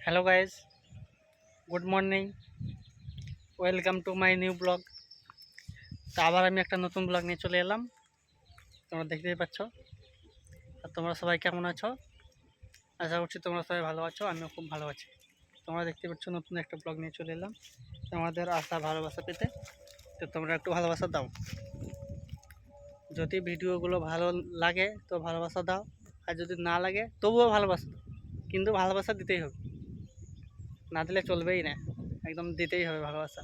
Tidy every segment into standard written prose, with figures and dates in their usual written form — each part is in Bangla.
Hello guys, good morning, welcome to my new blog. তো আবার আমি একটা নতুন ব্লগ নিয়ে চলে এলাম। তোমরা দেখতেই পাচ্ছ। আর তোমরা সবাই কেমন আছো? আশা করছি তোমরা সবাই ভালো আছো, আমিও খুব ভালো আছি। তোমরা দেখতে পাচ্ছ নতুন একটা ব্লগ নিয়ে চলে এলাম তোমাদের আশা ভালোবাসা পেতে। তো তোমরা একটু ভালোবাসা দাও। যদি ভিডিওগুলো ভালো লাগে তো ভালোবাসা দাও, আর যদি না লাগে তবুও ভালোবাসা দাও, কিন্তু ভালোবাসা দিতেই হবে, না দিলে চলবেই না, একদম দিতেই হবে ভালোবাসা।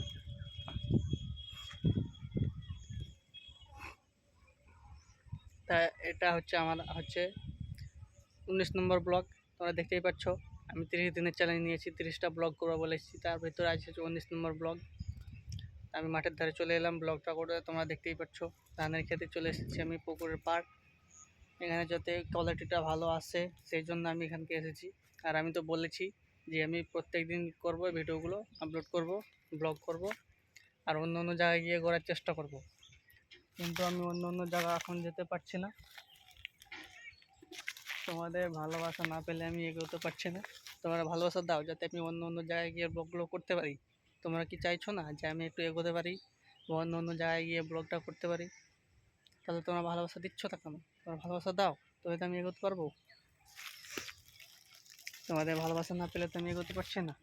তা এটা হচ্ছে আমার 19 নম্বর ব্লগ। তোমরা দেখতেই পাচ্ছ আমি 30 দিনের চ্যালেঞ্জ নিয়েছি, 30টা ব্লগ করবো বলেছি, তার ভিতরে আছে 19 নম্বর ব্লগ। আমি মাঠের ধারে চলে এলাম ব্লগটা করে। তোমরা দেখতেই পাচ্ছ ধানের খেতে চলে এসেছি আমি, পুকুরের পাড়। এখানে যাতে কোয়ালিটিটা ভালো আসে সেই জন্য আমি এখানকে এসেছি। আর আমি তো বলেছি যে আমি প্রত্যেক দিন করবো, ভিডিওগুলো আপলোড করব, ব্লগ করব, আর অন্য অন্য জায়গায় গিয়ে করার চেষ্টা করব। কিন্তু আমি অন্য অন্য জায়গা এখন যেতে পারছি না, তোমাদের ভালোবাসা না পেলে আমি এগোতে পারছি না। তোমরা ভালোবাসা দাও যাতে আমি অন্য অন্য জায়গায় গিয়ে ব্লগগুলো করতে পারি। তোমরা কি চাইছো না যে আমি একটু এগোতে পারি বা অন্য অন্য জায়গায় গিয়ে ব্লগটা করতে পারি? তাহলে তোমরা ভালোবাসা দিচ্ছ না কেন? তোমরা ভালোবাসা দাও, তবে তো আমি এগোতে পারবো। তোমাদের ভালোবাসা না পেলে তো আমি এগোতে পারছি না।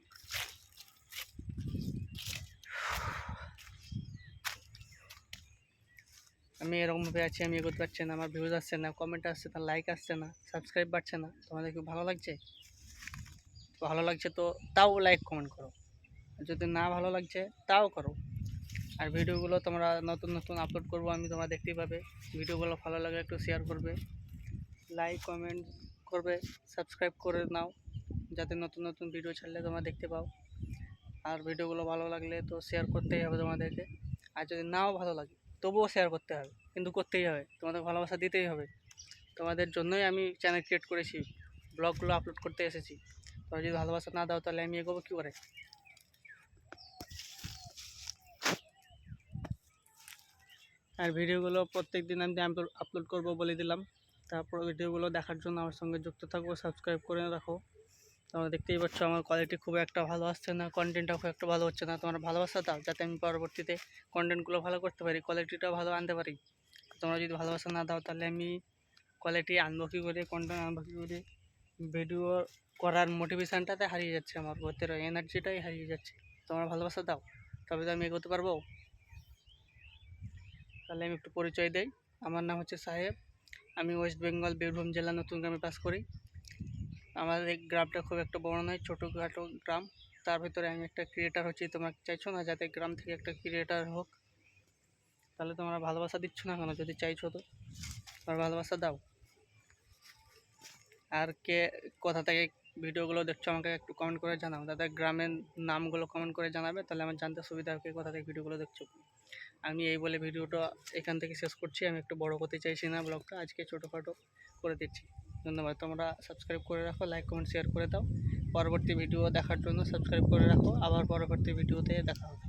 আমি এরকমভাবে আছি, আমি এগোতে পারছি না, আমার ভিউজ আসছে না, কমেন্ট আসছে না, লাইক আসছে না, সাবস্ক্রাইব বাড়ছে না। তোমাদের কি ভালো লাগছে? ভালো লাগছে তো তাও লাইক কমেন্ট করো, যদি না ভালো লাগছে তাও করো। আর ভিডিওগুলো তোমরা নতুন নতুন আপলোড করবো আমি, তোমরা দেখতেই পাবে। ভিডিওগুলো ভালো লাগলে একটু শেয়ার করবে, লাইক কমেন্ট করবে, সাবস্ক্রাইব করে নাও, যাতে নতুন নতুন ভিডিও ছাড়লে তোমরা দেখতে পাও। আর ভিডিওগুলো ভালো লাগলে তো শেয়ার করতেই হবে তোমাদেরকে। আর যদি নাও ভালো লাগে তবুও শেয়ার করতে হবে, কিন্তু করতেই হবে, তোমাদের ভালোবাসা দিতেই হবে। তোমাদের জন্যই আমি চ্যানেল ক্রিয়েট করেছি, ব্লগগুলো আপলোড করতে এসেছি। তোমরা যদি ভালোবাসা না দাও তাহলে আমি এগোবো কী করে? আর ভিডিওগুলো প্রত্যেক দিন আমি আপলোড করবো বলে দিলাম। তারপর ভিডিওগুলো দেখার জন্য আমার সঙ্গে যুক্ত থাকবো, সাবস্ক্রাইব করে রাখো। তোমরা দেখতেই পাচ্ছ আমার কোয়ালিটি খুব একটা ভালো আসছে না, কন্টেন্টটা খুব একটা ভালো হচ্ছে না। তোমরা ভালোবাসা দাও যাতে আমি পরবর্তীতে কন্টেন্টগুলো ভালো করতে পারি, কোয়ালিটিটাও ভালো আনতে পারি। তোমরা যদি ভালোবাসা না দাও তাহলে আমি কোয়ালিটি আনবো কী করে, কন্টেন্ট আনবো কী করে? ভিডিও করার মোটিভেশানটাতে হারিয়ে যাচ্ছে, আমার ভেতরে এনার্জিটাই হারিয়ে যাচ্ছে। তোমরা ভালোবাসা দাও তবে তো আমি এগোতে পারবো। তাহলে আমি একটু পরিচয় দেই। আমার নাম হচ্ছে সাহেব, আমি ওয়েস্ট বেঙ্গল বীরভূম জেলা নতুন গ্রামে বাস করি। আমাদের এই গ্রামটা খুব একটা বড় নয়, ছোটোখাটো গ্রাম। তার ভিতরে আমি একটা ক্রিয়েটার হচ্ছি। তোমরা চাইছো না যাতে গ্রাম থেকে একটা ক্রিয়েটার হোক? তাহলে তোমরা ভালোবাসা দিচ্ছ না কেন? যদি চাইছো তো তোমরা ভালোবাসা দাও। আর কে কোথা থেকে ভিডিওগুলো দেখছো আমাকে একটু কমেন্ট করে জানাও, তাদের গ্রামের নামগুলো কমেন্ট করে জানাবে, তাহলে আমার জানতে সুবিধা হবে কোথা থেকে ভিডিওগুলো দেখছো। আমি এই বলে ভিডিওটা এখান থেকে শেষ করছি। আমি একটু বড় করতে চাইছি না ব্লগটা, আজকে ছোটোখাটো করে দিচ্ছি। ধন্যবাদ। তোমরা সাবস্ক্রাইব করে রাখো, লাইক কমেন্ট শেয়ার করে দাও। পরবর্তী ভিডিও দেখার জন্য সাবস্ক্রাইব করে রাখো। আবার পরবর্তী ভিডিওতে দেখা হবে।